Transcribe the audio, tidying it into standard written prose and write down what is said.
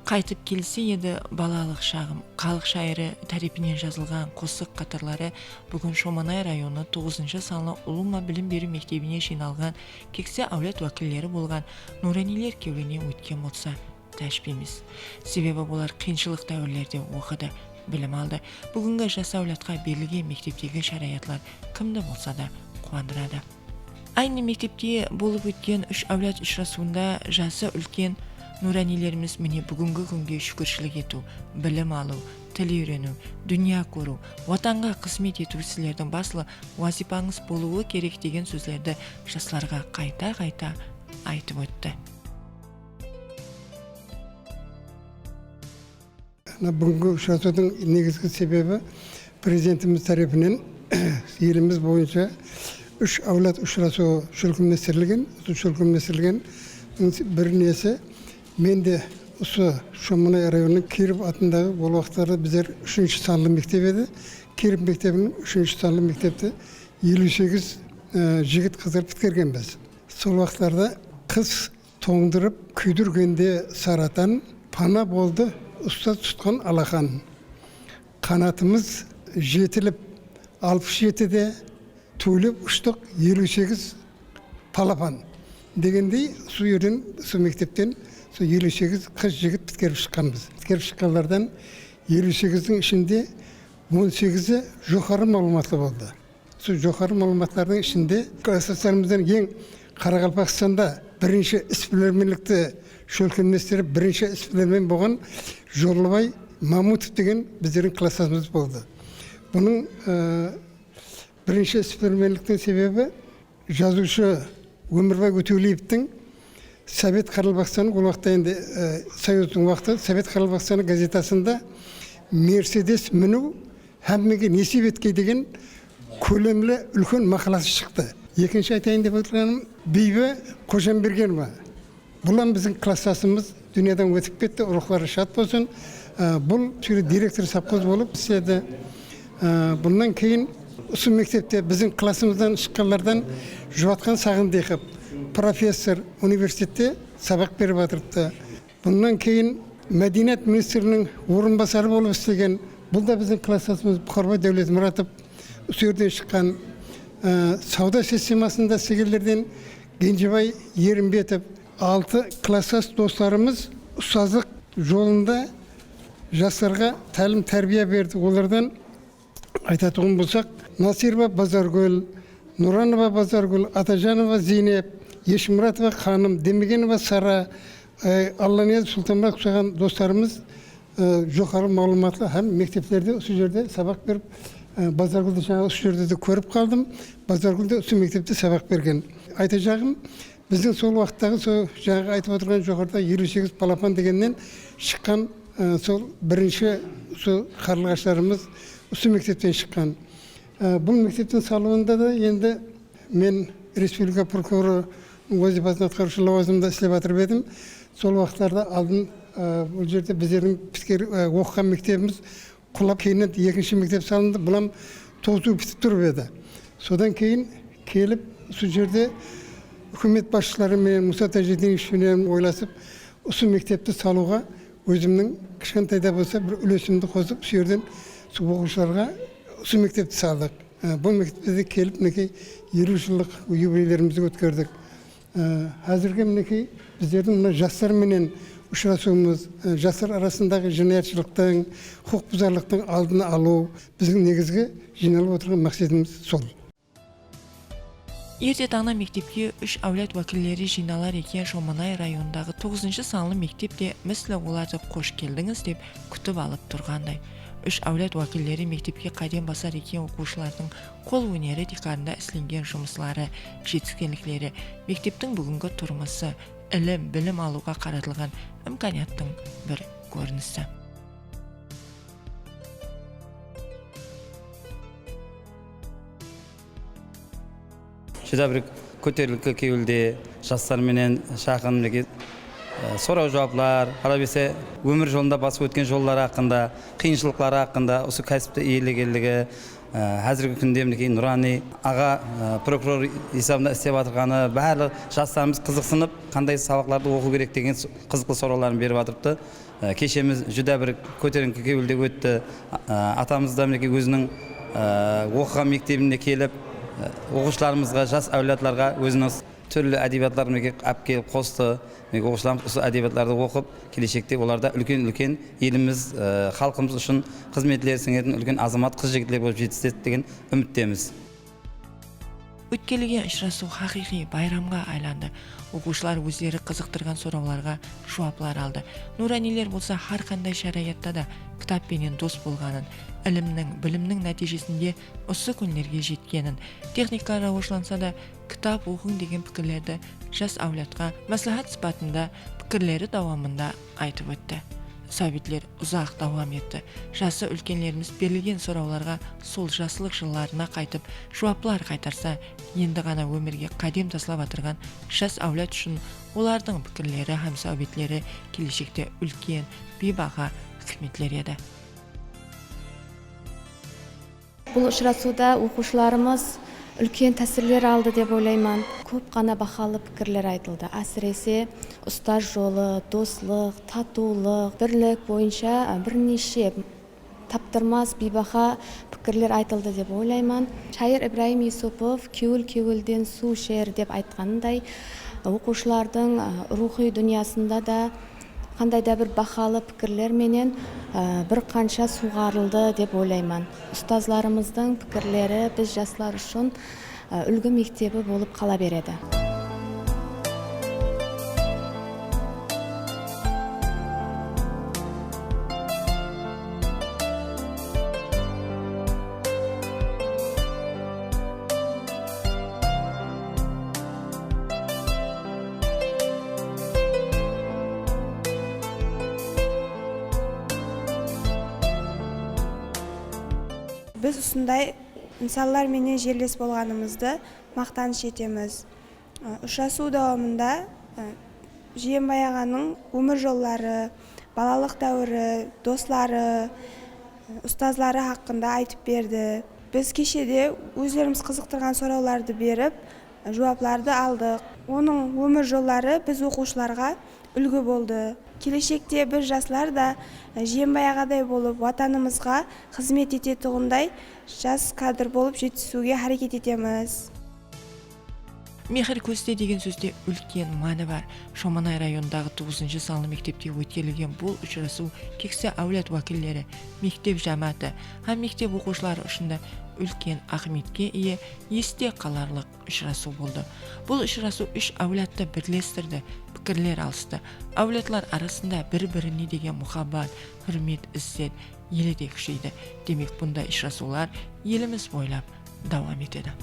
Қайтып келсе еді балалық шағым. Халық шайыры тарепінен жазылған қосық қатарлары бүгін Шоманай районы 9-шы санлы Улума білім беру мектебіне жиналған кексе әулет уәкілдері болған нуранилер кеулене өткен болса тәшпеміз. Себебі болар қиыншылық дәуірлерде оқыды, білім алды. Бүгінгі жас әулетқа берілген мектептегі шараятлар кімді болса да қуандырады. Айны мектепте болып өткен үш әулет ұшырасуында жасы үлкен нуранилеріміз міне бүгінгі күнге шүкіршілік ету, білім алу, тіл үйрену, дүния көру, ватанға қызмет ету сілердің басылы вазипаңыз болуы керек деген сөздерді жастарға қайта-қайта айтып өтті. Бүгінгі ұшырасудың негізгі себебі президентіміз тарапынан еліміз бойынша үш әулет ұшырасуы шүлкімдестірілген бір несі. Мен де осы Шоманай районының Киров атындағы ол уақыттарда біздер 3-ші санлы мектеп еді. Киров мектебінің 3-ші санлы мектепті 58 жігіт қыздар біткергенбіз. Сол уақыттарда қыз тоңдырып күйдіргенде саратан, пана болды ұстаз тұтқан алақан. Қанатымыз жетіліп 67-де төліп ұштық 58 палапан. Дегендей су ерден, су мектептен 58 қыз жігіт біткеріп шыққанбыз. Біткеріп шыққанлардан 58-дің ішінде 18-і жоғары мәліматлы болды. Сол жоғары мәліматлардың ішінде кластастарымыздан ең Қарақалпақстанда бірінші іс-білімділікті шөлкемдестіріп, бірінші іс-біліммен болған Жорлыбай Мамутов деген біздердің кластасымыз болды. Бұның бірінші іс-білімділіктің себебі жазушы Өмірбай Өтеулиевтің Совет Қарақалпақстаны, ол уақытта енді Союздың уақыты, Совет Қарақалпақстаны газетасында Мерседес міну һәммеге несіп етке деген көлемлі үлкен мақаласы шықты. Екінші айтайын деп отырғаным Бейбі Қожамбергенова. Бұлан біздің кластасымыз дүниядан өтіп кетті, рухлары шат болсын. Бұл директор совхоз болып істеді. Бұнан кейін осы мектепте біздің классымыздан шыққанлардан Жұбатқан Сағындықов профессор университетте сабақ беріп отырыпты. Бұнан кейін Мәдениет министрінің орынбасары болып істеген. Бұл да біздің кластасымыз Бұқарбай Дәулетмұратов. Осы жерден шыққан сауда системасында істегендерден Кенжебай Ерімбетов. 6 кластас достарымыз ұстаздық жолында жастарға тәлім тәрбие берді. Олардан айтатұғын болсақ, Насирова Базаргүл, Нұранова Базаргүл, Атажанова Зейнеп, Ешмұратова Ханым, Демегенова Сара, Алланияз Сұлтанбек ұқсаған достарымыз жоғары мағлұматлы һәм мектептерде осы жерде сабақ беріп, Базаргүлді жаңа осы жерде де көріп қалдым. Базаргүлді осы мектепте сабақ берген. Айта жағым, біздің сол уақыттағы жаңағы айтып отырған жоғарыда 58 палапан дегеннен шыққан сол бірінші қарлығаштарымыз осы мектептен шыққан. Бұл мектептің салуында да енді мен республика прокуроры вазифасын атқарушы лауазымда істеп жатыр едім. Сол уақыттарда алдын бұл жерде біздердің оқыған мектебіміз құлап, кейіннен екінші мектеп салынды. Бұлам тозу бітіп тұрып еді. Содан кейін келіп сол жерде үкімет басшылары мен Мұса Тажидиновичпен ойласып, осы мектепті салуға өзімнің кішкентайда болса бір үлесімді қосып, сол жерден оқушыларға осы мектепті салдық. Бұл мектепте келіп, мінекей 50 жылдық юбилейлерімізді өткердік. Әзірге мінекей біздердің мына жастарменен ұшырасуымыз, жастар арасындағы жинаятшылықтың, құқық бұзарлықтың алдын алу біздің негізгі жиналып отырған мақсатымыз сол. Ерте таңда мектепке 3 әулет уәкілдері жиналар екен. Шоманай районындағы 9-шы санлы мектепте міслі оларды қош келдіңіз деп күтіп алып тұрғандай. 3 әулет уәкілдері мектепке қайден басар екен оқушылардың қол өнері диқарында істелген жұмыслары, жетіскенліктері, мектептің бүгінгі тұрмысы, ілім, білім алуға қаратылған имканияттың бір көрінісі. Шыда бір көтерілкі кеуілде жастарменен шақын сұрау жауаплар, қарабесе өмір жолында басып өткен жоллары хақында, қиыншылықтары хақында, осы кәсіпті иелегендігі, әзіргі күнде Нұрани аға прокурор есебінде істеп жатырғаны, барлық жастарымыз қызықсынып, қандай сабақтарды оқу керек деген қызықты сұрауларын беріп жатырыпты. Keşemiz juda bir ko'tarinki kebulde o'tdi. Atamiz da meneki o'zining o'qigan mektebinde kelib, o'quvchilarimizga, jас avlodlarga o'zining turli adabiyotlarni olib kelib qo'shdi. Men o'quvchilarimiz o'sha adabiyotlarda o'qib, kelishakda ularda ulkan elimiz, xalqimiz uchun xizmatlar singетін ulkan azamat qiz-yigitlar bo'lib yetishdi degan umiddamiz. Өткелеген ұшырасу хақиқи байрамға айланды. Оқушылар өздері қызықтырған сұрауларға жауаплар алды. Нуранилер болса har қандай шараятта да кітаппенен дос болғанын, ілімнің, білімнің нәтижесінде осы күндерге жеткенін, техника рауышланса да кітап оқың деген пікірлерді жас әулетқа мәслихат сипатында пікірлері давамында айтып өтті. Сәбитлер ұзақ давам етті. Жасы үлкенлеріміз берілген сұрауларға сол жасылық жылларына қайтып, жауаплар қайтарса, енді ғана өмірге қадем таслап атырған жас әулет үшін олардың пікірлері һәм сәбитлері келешекте үлкен бейбаға хикметлер еді. Бұл ұшырасуда оқушыларымыз үлкен тәсірлер алды деп ойлаймын. Көп қана бақалы пікірлер айтылды. Әсіресе ұстаз жолы, достық, татулық, бірлік бойынша бірнеше таптырмас бейбақа пікірлер айтылды деп ойлаймын. Шайыр Ибраим Юсупов «Кеуіл-кеуілден су ішер» деп айтқанындай, оқушылардың рухи дүниясында да қандай да бір бақалы пікірлер менен бір қанша суғарылды деп ойлаймын. Ұстазларымыздың пікірлері біз жастар үшін үлгі мектебі болып қала береді. Біз ұсындай мысаллар менен жерлес болғанымызды мақтаныш етеміз. Ұшырасу давамында Жиенбай ағаның өмір жоллары, балалық дәуірі, достары, ұстазлары хақында айтып берді. Біз кешеде өздеріміз қызықтырған сұрауларды беріп, жауапларды алдық. Оның өмір жоллары біз оқушыларға үлгі болды. Келешекте біз жаслар да Жиенбай ағадай болып, ватанымызға қызмет ететұғындай жас кадр болып жетісуге харекет етеміз. Мехір көсте деген сөзде үлкен мәні бар. Шоманай райондағы 9-шы санлы мектепте өткерілген бұл ұшырасу кексе әулет уәкілдері, мектеп жаматы һәм мектеп оқушылары ұшында үлкен ахметке ие есте қаларлық ұшырасу болды. Бұл ұшырасу үш әулетті бірлестірді, пікірлер алысты. Әулетлар арасында бір-біріне деген мұхаббат, hürmet, izzet, елі де күшейді. Демек бұндай ұшырасулар еліміз бойлап давам етеді.